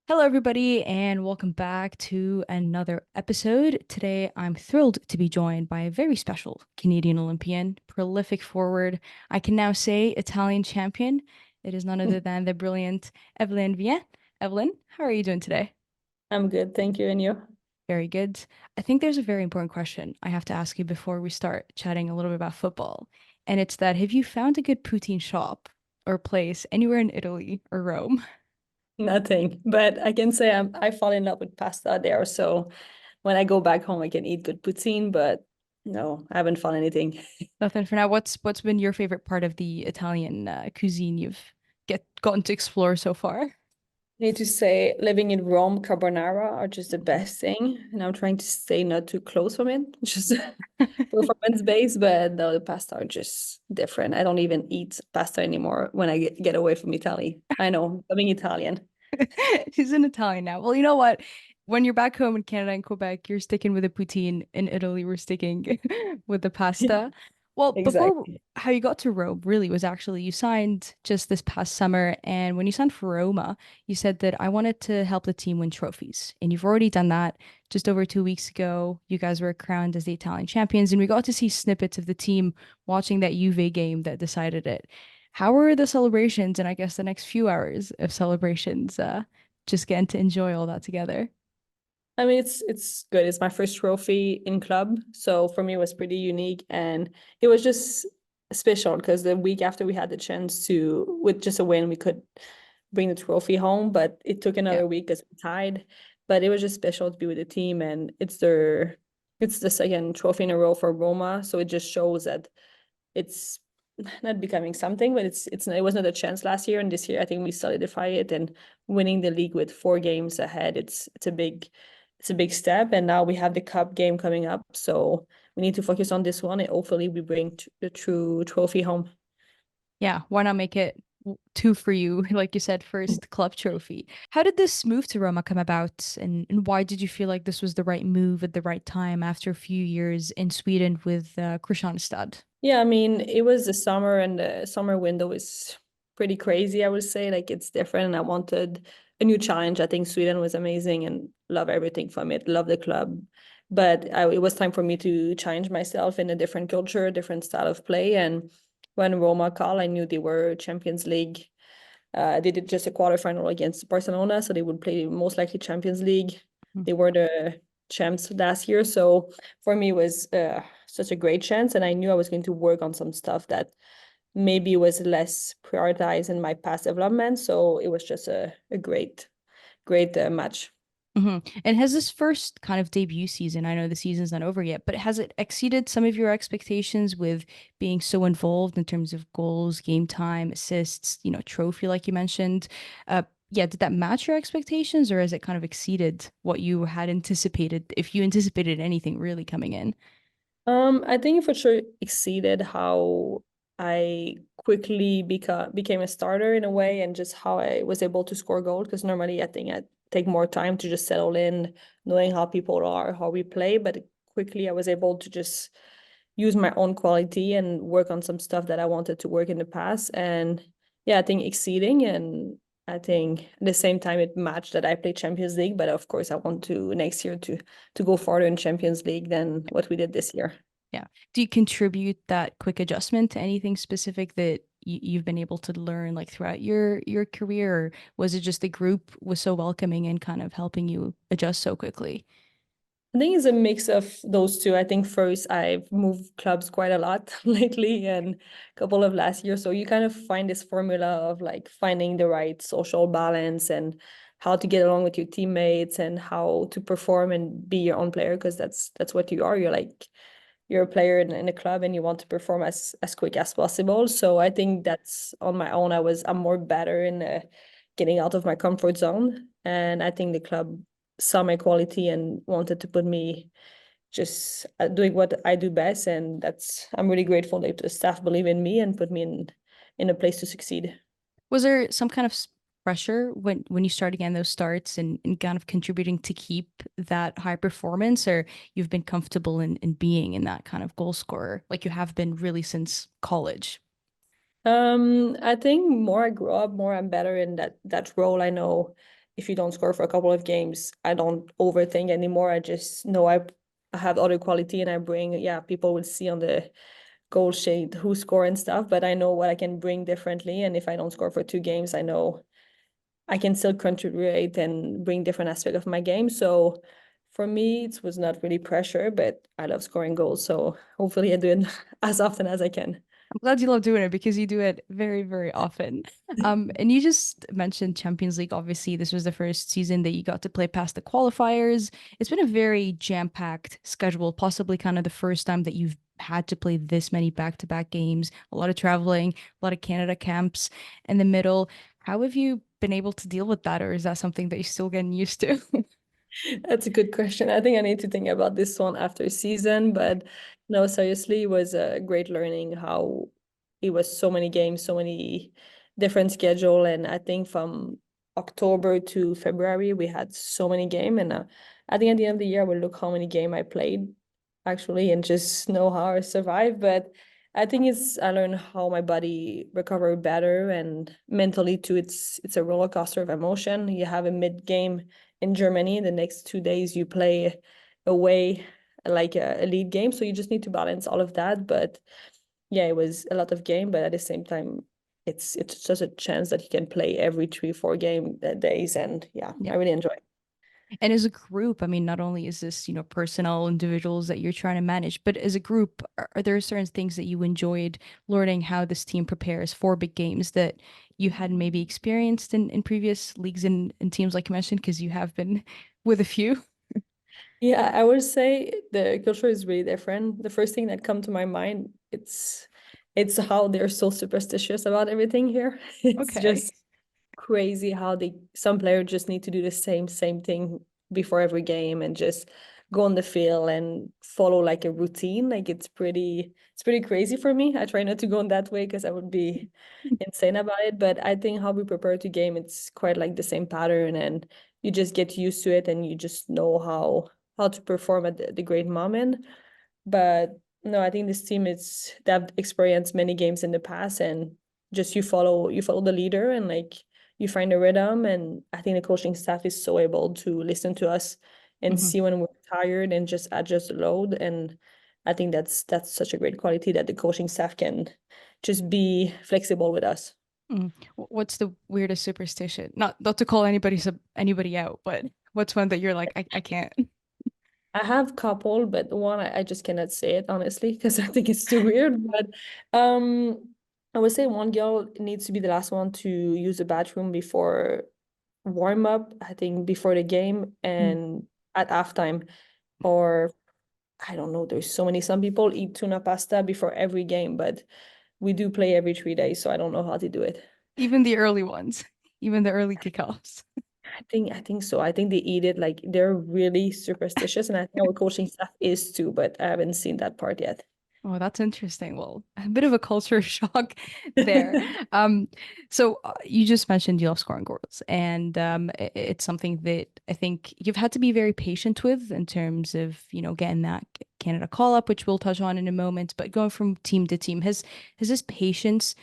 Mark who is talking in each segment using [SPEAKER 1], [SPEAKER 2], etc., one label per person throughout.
[SPEAKER 1] Hello, everybody, and welcome back to another episode. Today, I'm thrilled to be joined by a very special Canadian Olympian, prolific forward. I can now say Italian champion. It is none other than the brilliant Evelyne Viens. Evelyn, how are you doing today?
[SPEAKER 2] I'm good, thank you. And you?
[SPEAKER 1] Very good. I think there's a very important question I have to ask you before we start chatting a little bit about football. And it's that have you found a good poutine shop or place anywhere in Italy or Rome?
[SPEAKER 2] Nothing, but I can say I fall in love with pasta there. So when I go back home, I can eat good poutine, but no, I haven't found anything.
[SPEAKER 1] Nothing for now. What's been your favorite part of the Italian cuisine you've get gotten to explore so far?
[SPEAKER 2] I need to say, living in Rome, carbonara are just the best thing, and I'm trying to stay not too close from it, just performance based. But no, the pasta are just different. I don't even eat pasta anymore when I get away from Italy. I know, I'm Italian.
[SPEAKER 1] She's in Italian now. Well, you know what? When you're back home in Canada and Quebec, you're sticking with the poutine. In Italy, we're sticking with the pasta. Well, before
[SPEAKER 2] Exactly.
[SPEAKER 1] how you got to Rome really was actually you signed just this past summer, and when you signed for Roma, you said that I wanted to help the team win trophies, and you've already done that. Just over 2 weeks ago, you guys were crowned as the Italian champions, and we got to see snippets of the team watching that Juve game that decided it. How were the celebrations and I guess the next few hours of celebrations, just getting to enjoy all that together?
[SPEAKER 2] I mean, it's good. It's my first trophy in club, so for me, it was pretty unique, and it was just special because the week after we had the chance to, with just a win, we could bring the trophy home, but it took
[SPEAKER 1] Yeah.
[SPEAKER 2] another week because we tied. But it was just special to be with the team, and it's the second trophy in a row for Roma, so it just shows that it's not becoming something, but it was not a chance last year, and this year I think we solidify it and winning the league with 4 games ahead. It's a big step, and now we have the cup game coming up, so we need to focus on this one, and hopefully we bring the true trophy home.
[SPEAKER 1] Yeah, why not make it two for you? Like you said, first club trophy. How did this move to Roma come about, and why did you feel like this was the right move at the right time after a few years in Sweden with Kristianstad?
[SPEAKER 2] Yeah, I mean, it was the summer, and the summer window is pretty crazy, I would say. Like, it's different, and I wanted a new challenge. I think Sweden was amazing and love everything from it, love the club. But it was time for me to challenge myself in a different culture, different style of play. And when Roma called, I knew they were Champions League. They did just a quarterfinal against Barcelona, so they would play most likely Champions League.
[SPEAKER 1] Mm.
[SPEAKER 2] They were the champs last year, so for me it was such a great chance, and I knew I was going to work on some stuff that maybe was less prioritized in my past development. So it was just a great match.
[SPEAKER 1] And has this first kind of debut season, I know the season's not over yet, but has it exceeded some of your expectations with being so involved in terms of goals, game time, assists, trophy, like you mentioned? Yeah, did that match your expectations or has it kind of exceeded what you had anticipated, if you anticipated anything really coming in?
[SPEAKER 2] I think it for sure exceeded how I quickly became a starter in a way, and just how I was able to score goals. Because normally I think I take more time to just settle in, knowing how people are, how we play. But quickly I was able to just use my own quality and work on some stuff that I wanted to work in the past. And yeah, I think exceeding, and I think at the same time it matched that I played Champions League, but of course I want to next year to go farther in Champions League than what we did this year.
[SPEAKER 1] Yeah. Do you contribute that quick adjustment to anything specific that you've been able to learn like throughout your career, or was it just the group was so welcoming and kind of helping you adjust so quickly?
[SPEAKER 2] I think it's a mix of those two. I think first I've moved clubs quite a lot lately and a couple of last year. So you kind of find this formula of like finding the right social balance and how to get along with your teammates and how to perform and be your own player, because that's what you are. You're a player in a club and you want to perform as quick as possible. So I think that's on my own. I'm more better in getting out of my comfort zone, and I think the club saw my quality and wanted to put me just doing what I do best, and I'm really grateful that the staff believe in me and put me in a place to succeed.
[SPEAKER 1] Was there some kind of pressure when you started getting those starts and kind of contributing to keep that high performance, or you've been comfortable in being in that kind of goal scorer like you have been really since college?
[SPEAKER 2] I think more I grow up, more I'm better in that role. I know if you don't score for a couple of games, I don't overthink anymore. I just know I have other quality and I bring, yeah, people will see on the goal sheet who score and stuff, but I know what I can bring differently. And if I don't score for 2 games, I know I can still contribute and bring different aspect of my game. So for me, it was not really pressure, but I love scoring goals. So hopefully I do it as often as I can.
[SPEAKER 1] I'm glad you love doing it because you do it very, very often. And you just mentioned Champions League. Obviously, this was the first season that you got to play past the qualifiers. It's been a very jam-packed schedule, possibly kind of the first time that you've had to play this many back-to-back games, a lot of traveling, a lot of Canada camps in the middle. How have you been able to deal with that, or is that something that you're still getting used to?
[SPEAKER 2] That's a good question. I think I need to think about this one after season, but no, seriously, it was a great learning how it was so many games, so many different schedule, and I think from October to February we had so many game, and I think at the end of the year I will look how many game I played actually and just know how I survived. But I think I learned how my body recover better and mentally too. It's a roller coaster of emotion. You have a mid game in Germany. The next 2 days you play away like a lead game. So you just need to balance all of that. But yeah, it was a lot of game, but at the same time, it's just a chance that you can play every 3, 4 game days. And yeah, I
[SPEAKER 1] Yeah.
[SPEAKER 2] really enjoy it.
[SPEAKER 1] And as a group, I mean, not only is this, personal individuals that you're trying to manage, but as a group, are there certain things that you enjoyed learning how this team prepares for big games that you hadn't maybe experienced in previous leagues and teams like you mentioned, because you have been with a few?
[SPEAKER 2] Yeah, I would say the culture is really different. The first thing that come to my mind, it's how they're so superstitious about everything here. It's
[SPEAKER 1] Okay.
[SPEAKER 2] just crazy how some players just need to do the same thing before every game and just go on the field and follow like a routine. Like it's pretty crazy for me. I try not to go in that way because I would be insane about it. But I think how we prepare to game, it's quite like the same pattern and you just get used to it and you just know how to perform at the great moment. But no, I think this team is they've experienced many games in the past and just you follow the leader and like you find a rhythm. And I think the coaching staff is so able to listen to us and
[SPEAKER 1] Mhm.
[SPEAKER 2] see when we're tired and just adjust the load. And I think that's such a great quality that the coaching staff can just be flexible with us.
[SPEAKER 1] Mm. What's the weirdest superstition? Not to call anybody out, but what's one that you're like, I can't.
[SPEAKER 2] I have couple, but one I just cannot say it honestly because I think it's too weird. But I would say one girl needs to be the last one to use the bathroom before warm up, I think before the game
[SPEAKER 1] Mm.
[SPEAKER 2] and at halftime. Or I don't know, there's so many. Some people eat tuna pasta before every game, but we do play every 3 days, so I don't know how to do it.
[SPEAKER 1] Even the early ones, even the early kickoffs.
[SPEAKER 2] I think so. I think they eat it like they're really superstitious, and I think our coaching staff is too, but I haven't seen that part yet.
[SPEAKER 1] Oh, that's interesting. Well, a bit of a culture shock there. Um, so you just mentioned you love scoring goals, and it's something that I think you've had to be very patient with in terms of, getting that Canada call up, which we'll touch on in a moment. But going from team to team, has this patience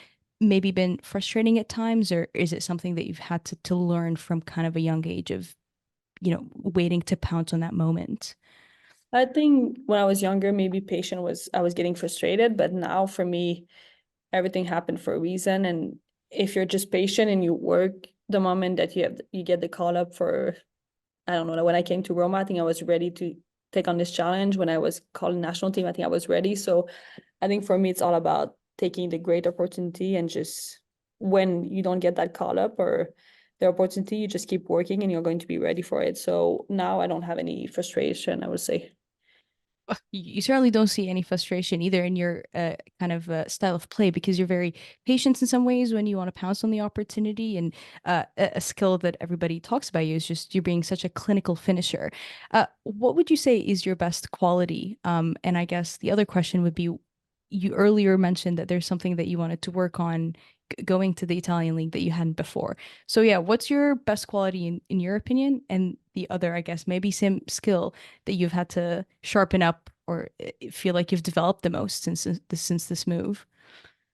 [SPEAKER 1] maybe been frustrating at times, or is it something that you've had to learn from kind of a young age of, waiting to pounce on that moment?
[SPEAKER 2] I think when I was younger, maybe patient was I was getting frustrated, but now for me, everything happened for a reason. And if you're just patient and you work the moment that you get the call up for, I don't know, like when I came to Roma, I think I was ready to take on this challenge. When I was called national team, I think I was ready. So I think for me, it's all about taking the great opportunity and just when you don't get that call up or the opportunity, you just keep working and you're going to be ready for it. So now I don't have any frustration, I would say.
[SPEAKER 1] You certainly don't see any frustration either in your kind of style of play because you're very patient in some ways when you want to pounce on the opportunity. And a skill that everybody talks about you is just you being such a clinical finisher. What would you say is your best quality? And I guess the other question would be, you earlier mentioned that there's something that you wanted to work on going to the Italian league that you hadn't before. So yeah, what's your best quality in your opinion? And the other, I guess, maybe some skill that you've had to sharpen up or feel like you've developed the most since this move?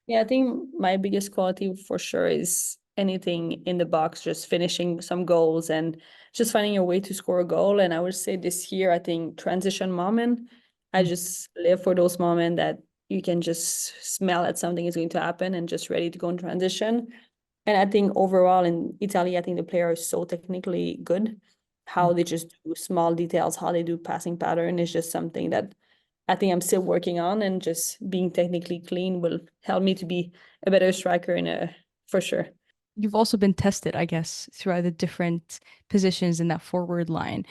[SPEAKER 2] Yeah, I think my biggest quality for sure is anything in the box, just finishing some goals and just finding a way to score a goal. And I would say this year, I think transition moment, I
[SPEAKER 1] Mm.
[SPEAKER 2] just live for those moments that you can just smell that something is going to happen and just ready to go in transition. And I think overall in Italy, I think the player is so technically good.
[SPEAKER 1] Mm.
[SPEAKER 2] How they just do small details, how they do passing pattern is just something that I think I'm still working on, and just being technically clean will help me to be a better striker in a for sure.
[SPEAKER 1] You've also been tested, I guess, throughout the different positions in that forward line.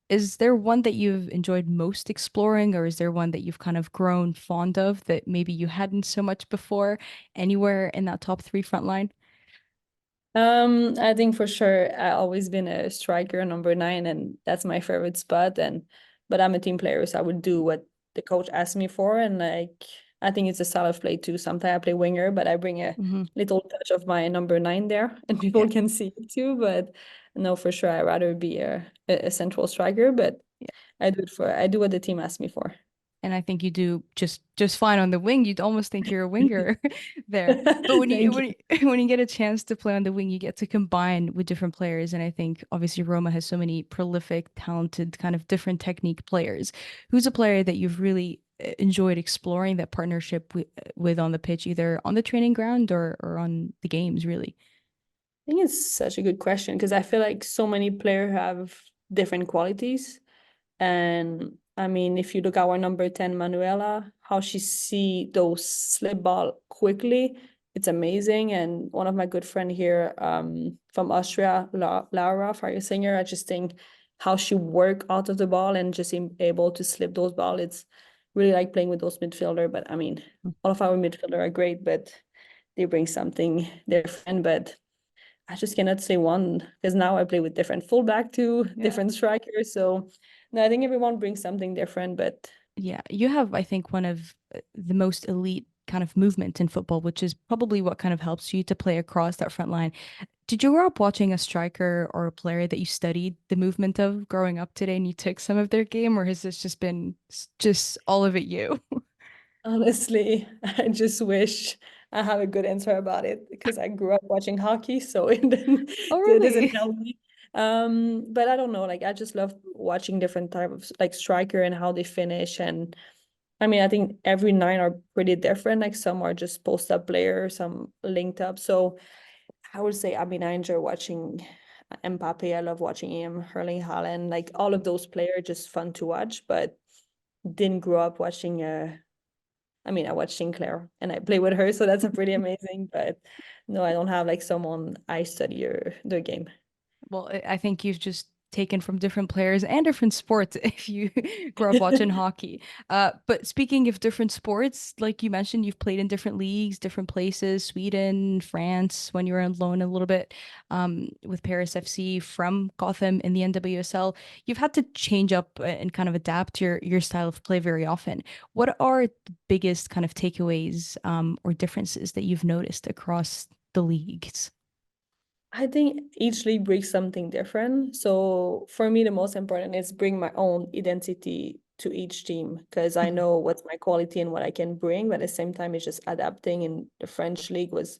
[SPEAKER 1] Is there one that you've enjoyed most exploring, or is there one that you've kind of grown fond of that maybe you hadn't so much before anywhere in that top three front line?
[SPEAKER 2] I think for sure I always been a striker, number nine, and that's my favorite spot. And but I'm a team player, so I would do what the coach asks me for. And like I think it's a style of play too. Sometimes I play winger, but I bring a
[SPEAKER 1] Hmm.
[SPEAKER 2] little touch of my number nine there, and
[SPEAKER 1] Yeah.
[SPEAKER 2] people can see it too. But no, for sure, I'd rather be a central striker. But I do what the team asks me for.
[SPEAKER 1] And I think you do just fine on the wing. You'd almost think you're a winger there. But when you
[SPEAKER 2] Thank
[SPEAKER 1] when
[SPEAKER 2] you.
[SPEAKER 1] you, when you get a chance to play on the wing, you get to combine with different players. And I think obviously Roma has so many prolific, talented, kind of different technique players. Who's a player that you've really enjoyed exploring that partnership with on the pitch, either on the training ground or on the games, really?
[SPEAKER 2] I think it's such a good question because I feel like so many players have different qualities. And I mean, if you look at our number 10, Manuela, how she see those slip ball quickly, it's amazing. And one of my good friend here from Austria, Laura, fire singer, I just think how she work out of the ball and just able to slip those ball. It's really like playing with those midfielder. But I mean, all of our midfielder are great, but they bring something different. But I just cannot say one because now I play with different fullback too,
[SPEAKER 1] Yeah.
[SPEAKER 2] different strikers. So no, I think everyone brings something different, but
[SPEAKER 1] Yeah, you have, I think, one of the most elite kind of movement in football, which is probably what kind of helps you to play across that front line. Did you grow up watching a striker or a player that you studied the movement of growing up today and you took some of their game, or has this just been just all of it you?
[SPEAKER 2] honestly, I just wish I have a good answer about it because I grew up watching hockey, so
[SPEAKER 1] Oh,
[SPEAKER 2] it doesn't
[SPEAKER 1] really?
[SPEAKER 2] help me. But I don't know, like I just love watching different type of like striker and how they finish. And I mean, I think every nine are pretty different. Like some are just post up players, some linked up. So I would say, I mean, I enjoy watching Mbappe. I love watching him, Erling Haaland, like all of those players, just fun to watch, but didn't grow up watching I mean, I watch Sinclair and I play with her, so that's a pretty amazing. But no, I don't have like someone I study or the game.
[SPEAKER 1] Well, I think you've just taken from different players and different sports if you grow up watching hockey. But speaking of different sports, like you mentioned, you've played in different leagues, different places, Sweden, France, when you were on loan a little bit with Paris FC from Gotham in the NWSL. You've had to change up and kind of adapt your style of play very often. What are the biggest kind of takeaways or differences that you've noticed across the leagues?
[SPEAKER 2] I think each league brings something different. So for me, the most important is bring my own identity to each team because I
[SPEAKER 1] Mhm.
[SPEAKER 2] know what's my quality and what I can bring. But at the same time, it's just adapting. In the French league was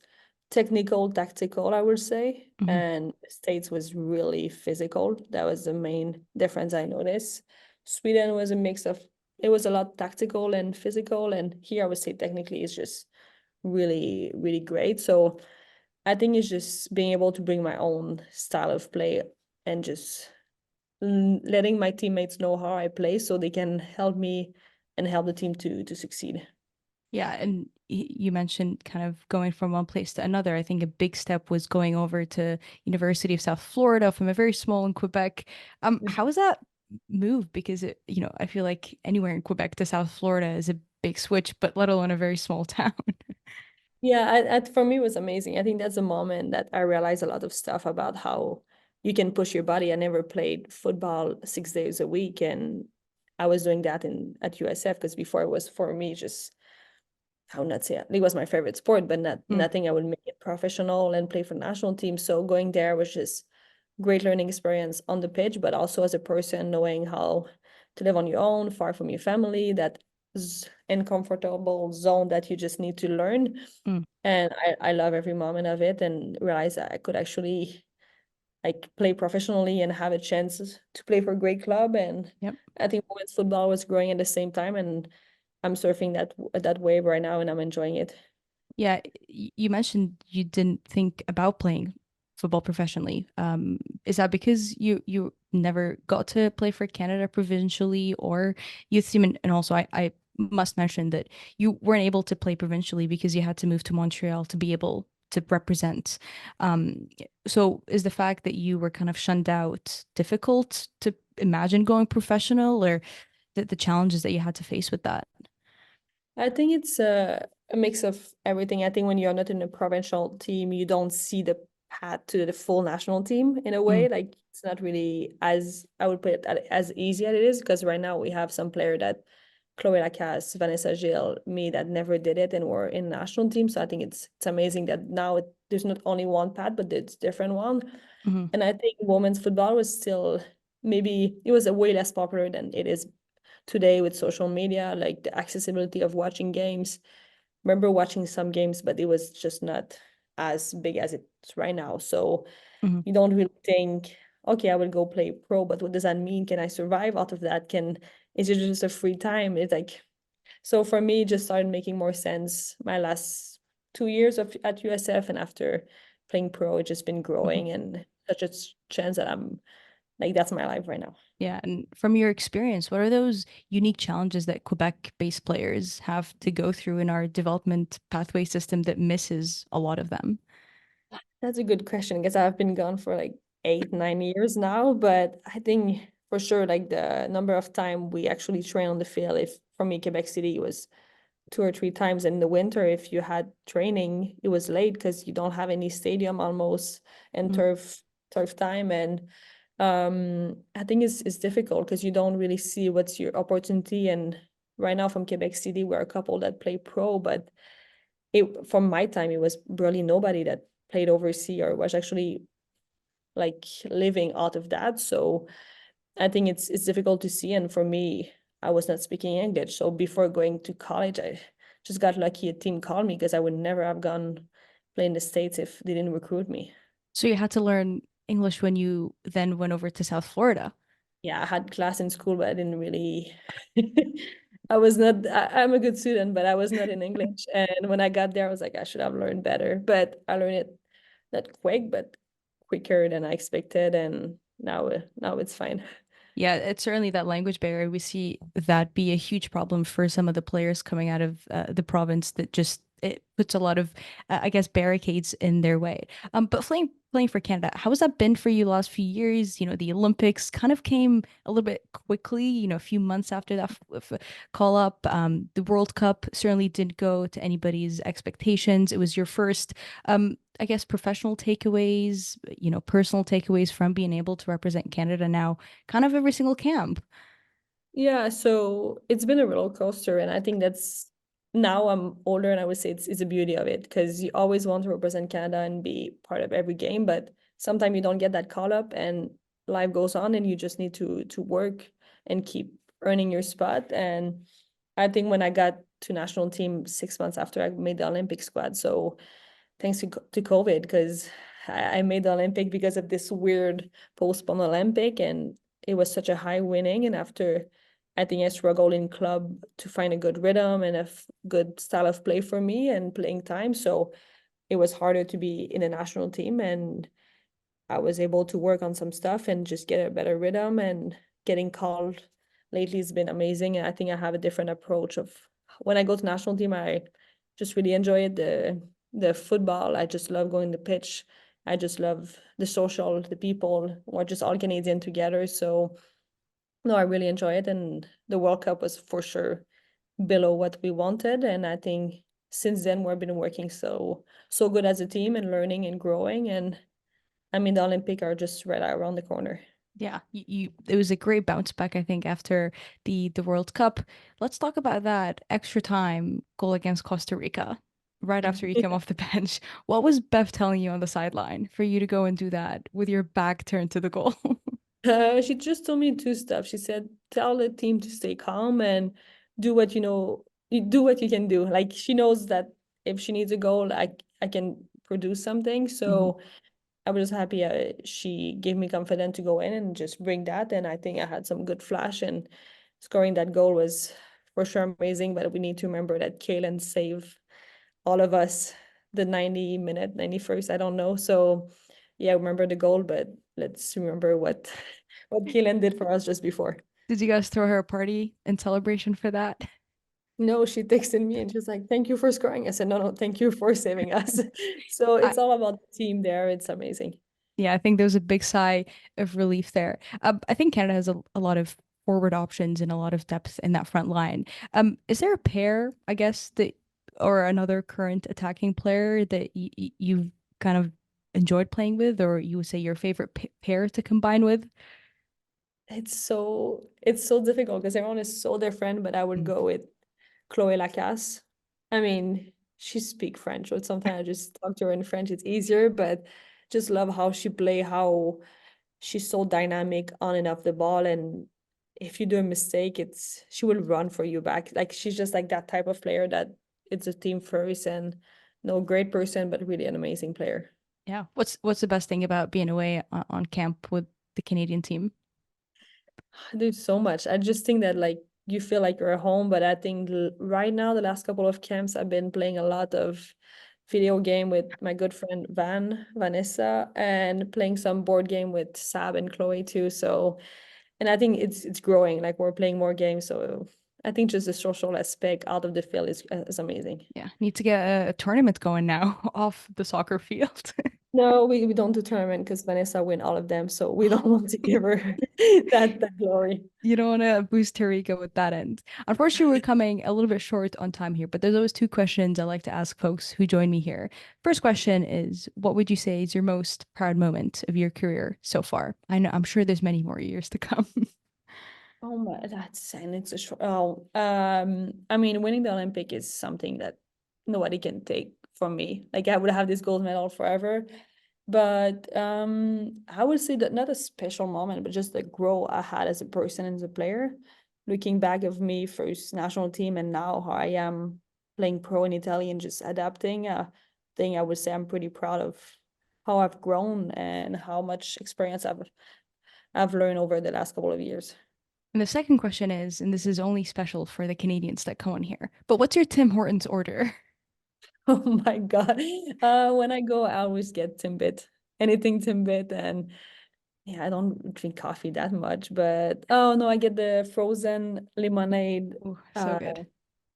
[SPEAKER 2] technical, tactical, I would say,
[SPEAKER 1] Mhm.
[SPEAKER 2] and the States was really physical. That was the main difference I noticed. Sweden was a mix of it was a lot tactical and physical, and here I would say technically it's just really, really great. So I think it's just being able to bring my own style of play and just letting my teammates know how I play so they can help me and help the team to succeed.
[SPEAKER 1] Yeah, and you mentioned kind of going from one place to another. I think a big step was going over to University of South Florida from a very small in Quebec. How was that move? Because I feel like anywhere in Quebec to South Florida is a big switch, but let alone a very small town.
[SPEAKER 2] Yeah, for me it was amazing. I think that's a moment that I realized a lot of stuff about how you can push your body. I never played football 6 days a week, and I was doing that in at USF because before it was for me just I would not say it was my favorite sport, but
[SPEAKER 1] Mm.
[SPEAKER 2] nothing I would make it professional and play for national team. So going there was just great learning experience on the pitch, but also as a person knowing how to live on your own, far from your family, that uncomfortable zone that you just need to learn.
[SPEAKER 1] Mm,
[SPEAKER 2] And I love every moment of it and realize that I could actually like play professionally and have a chance to play for a great club. And
[SPEAKER 1] yep.
[SPEAKER 2] I think women's football was growing at the same time, and I'm surfing that wave right now, and I'm enjoying it.
[SPEAKER 1] Yeah, you mentioned you didn't think about playing football professionally. Is that because you never got to play for Canada provincially or youth team? And also, I must mention that you weren't able to play provincially because you had to move to Montreal to be able to represent. Um, so is the fact that you were kind of shunned out difficult to imagine going professional, or the challenges that you had to face with that?
[SPEAKER 2] I think it's a mix of everything. I think when you're not in a provincial team, you don't see the path to the full national team in a
[SPEAKER 1] Mm,
[SPEAKER 2] way. Like it's not really as I would put it as easy as it is because right now we have some player that Chloe Lacasse, Vanessa Gilles, me that never did it and were in national team. So I think it's amazing that now there's not only one path, but it's different one.
[SPEAKER 1] mhm,
[SPEAKER 2] And I think women's football was still maybe it was a way less popular than it is today with social media, like the accessibility of watching games. Remember watching some games, but it was just not as big as it's right now. So
[SPEAKER 1] mhm,
[SPEAKER 2] you don't really think, okay, I will go play pro, but what does that mean? Can I survive out of that? Is it just a free time? It's like, so for me, it just started making more sense my last 2 years at USF, and after playing pro, it's just been
[SPEAKER 1] mhm.
[SPEAKER 2] growing and such a chance that I'm like, that's my life right now.
[SPEAKER 1] Yeah, and from your experience, what are those unique challenges that Quebec-based players have to go through in our development pathway system that misses a lot of them?
[SPEAKER 2] That's a good question because I've been gone for like 8, 9 years now, but I think for sure like the number of time we actually train on the field, if for me Quebec City was 2 or 3 times in the winter, if you had training it was late because you don't have any stadium almost and
[SPEAKER 1] Mm,
[SPEAKER 2] turf time. And I think it's difficult because you don't really see what's your opportunity. And right now from Quebec City we're a couple that play pro, but it from my time it was barely nobody that played overseas or was actually like living out of that. So I think it's difficult to see. And for me, I was not speaking English. So before going to college, I just got lucky a team called me because I would never have gone play in the States if they didn't recruit me.
[SPEAKER 1] So you had to learn English when you then went over to South Florida.
[SPEAKER 2] Yeah, I had class in school, but I didn't really I was not I'm a good student, but I was not in English. And when I got there, I was like, I should have learned better. But I learned it not quick, but quicker than I expected, and now it's fine.
[SPEAKER 1] Yeah, it's certainly that language barrier. We see that be a huge problem for some of the players coming out of the province that just it puts a lot of, I guess, barricades in their way. But playing for Canada, how has that been for you the last few years? You know, the Olympics kind of came a little bit quickly, you know, a few months after that call up. The World Cup certainly didn't go to anybody's expectations. It was your first I guess professional takeaways, you know, personal takeaways from being able to represent Canada now kind of every single camp.
[SPEAKER 2] Yeah, so it's been a roller coaster, and I think that's now I'm older, and I would say it's a beauty of it because you always want to represent Canada and be part of every game, but sometimes you don't get that call up, and life goes on, and you just need to work and keep earning your spot. And I think when I got to national team 6 months after I made the Olympic squad, so thanks to COVID, because I made the Olympic because of this weird postponed Olympic, and it was such a high winning. And after, I think I struggled in club to find a good rhythm and a good style of play for me and playing time. So it was harder to be in a national team, and I was able to work on some stuff and just get a better rhythm. And getting called lately has been amazing. And I think I have a different approach of when I go to national team, I just really enjoy it. The football, I just love going to the pitch. I just love the social, the people. We're just all Canadian together. So no, I really enjoy it. And the World Cup was for sure below what we wanted. And I think since then we've been working so good as a team and learning and growing. And I mean, the Olympic are just right around the corner.
[SPEAKER 1] Yeah, it was a great bounce back, I think, after the World Cup. Let's talk about that extra time goal against Costa Rica right after you came off the bench. What was Bev telling you on the sideline for you to go and do that with your back turned to the goal?
[SPEAKER 2] She just told me two stuff. She said, tell the team to stay calm and do what you know, you do what you can do. Like she knows that if she needs a goal, I can produce something.
[SPEAKER 1] Mhm.
[SPEAKER 2] So I was just happy she gave me confidence to go in and just bring that. And I think I had some good flash, and scoring that goal was for sure amazing. But we need to remember that Kaylin saved all of us the 90-minute, 91st, I don't know. So yeah, remember the goal, but let's remember what what Kaylin did for us just before.
[SPEAKER 1] Did you guys throw her a party in celebration for that?
[SPEAKER 2] No, she texted me and she's like, "Thank you for scoring." I said, "No, no, thank you for saving us." So
[SPEAKER 1] I
[SPEAKER 2] it's all about the team there. It's amazing.
[SPEAKER 1] Yeah, I think there was a big sigh of relief there. I think Canada has a lot of forward options and a lot of depth in that front line. Is there a pair, I guess, that or another current attacking player that you've kind of enjoyed playing with, or you would say your favorite pair to combine with?
[SPEAKER 2] It's so difficult because everyone is so different, but I would
[SPEAKER 1] Mm.
[SPEAKER 2] go with Chloe Lacasse. I mean, she speak French, but sometimes I just talk to her in French. It's easier, but just love how she play, how she's so dynamic on and off the ball, and if you do a mistake, it's she will run for you back. Like she's just like that type of player that it's a team first, and no great person, but really an amazing player.
[SPEAKER 1] Yeah. What's the best thing about being away on camp with the Canadian team?
[SPEAKER 2] There's so much. I just think that like you feel like you're at home, but I think right now the last couple of camps I've been playing a lot of video game with my good friend Vanessa, and playing some board game with Sab and Chloe too. So, and I think it's growing. Like we're playing more games, so I think just the social aspect out of the field is amazing.
[SPEAKER 1] Yeah, need to get a tournament going now off the soccer field.
[SPEAKER 2] No, we don't do tournament because Vanessa win all of them, so we don't want to give her that glory.
[SPEAKER 1] You don't want to boost her ego with that end. Unfortunately, we're coming a little bit short on time here, but there's always two questions I like to ask folks who join me here. First question is, what would you say is your most proud moment of your career so far? I'm sure there's many more years to come.
[SPEAKER 2] Oh my, that's and it's a short. Oh, I mean, winning the Olympic is something that nobody can take from me. Like I would have this gold medal forever, but I would say that not a special moment, but just the growth I had as a person and as a player. Looking back of me first national team and now how I am playing pro in Italy and just adapting, thing I would say I'm pretty proud of how I've grown and how much experience I've learned over the last couple of years.
[SPEAKER 1] And the second question is, and this is only special for the Canadians that come on here, but what's your Tim Hortons order?
[SPEAKER 2] Oh my God. When I go, I always get Timbit. Anything Timbit, and yeah, I don't drink coffee that much, but oh no, I get the frozen lemonade.
[SPEAKER 1] Oh, so
[SPEAKER 2] Uh
[SPEAKER 1] good.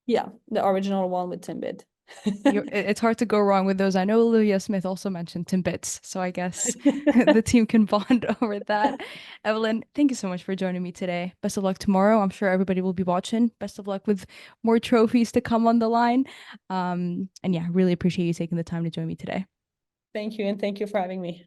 [SPEAKER 2] yeah, the original one with Timbit.
[SPEAKER 1] It's hard to go wrong with those. I know Olivia Smith also mentioned Timbits, so I guess the team can bond over that. Evelyn, thank you so much for joining me today. Best of luck tomorrow. I'm sure everybody will be watching. Best of luck with more trophies to come on the line. And yeah, really appreciate you taking the time to join me today.
[SPEAKER 2] Thank you, and thank you for having me.